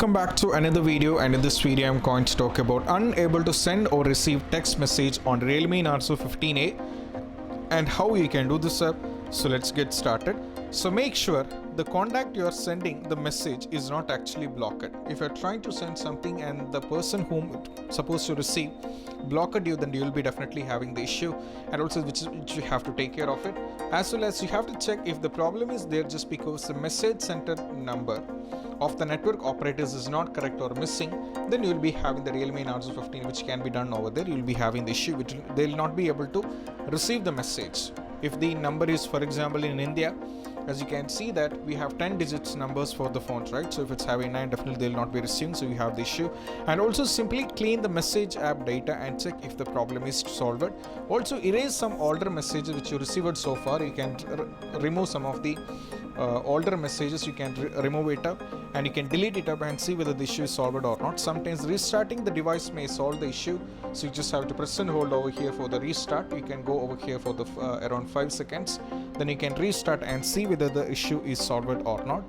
welcome back to another video, and in this video I'm going to talk about unable to send or receive text message on Realme Narzo 50A and how you can do this up. So let's get started. So make sure the contact you are sending the message is not actually blocked. If you're trying to send something and the person whom it's supposed to receive blocked you, then you will be definitely having the issue, and also which you have to take care of it. As well as you have to check if the problem is there just because the message center number of the network operators is not correct or missing, then you will be having the Realme Narzo 15, which can be done over there. You will be having the issue which they will not be able to receive the message. If the number is, for example, in India, as you can see that we have 10 digits numbers for the phones, right? So if it's having 9, definitely they will not be receiving, so you have the issue. And also simply clean the message app data and check if the problem is solved. Also erase some older messages which you received so far. You can remove some of the older messages, you can remove it up and you can delete it up and see whether the issue is solved or not. Sometimes restarting the device may solve the issue, so you just have to press and hold over here for the restart. You can go over here for the around 5 seconds, then you can restart and see whether the issue is solved or not.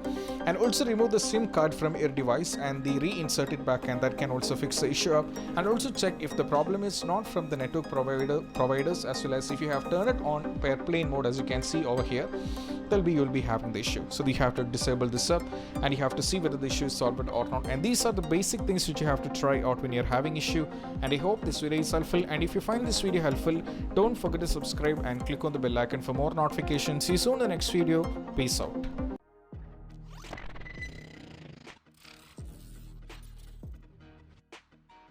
And also remove the SIM card from your device and reinsert it back, and that can also fix the issue up. And also check if the problem is not from the network providers, as well as if you have turned it on airplane mode, as you can see over here, you'll be having the issue. So you have to disable this up and you have to see whether the issue is solved or not. And these are the basic things which you have to try out when you're having issue. And I hope this video is helpful, and if you find this video helpful, don't forget to subscribe and click on the bell icon for more notifications. See you soon in the next video. Peace out.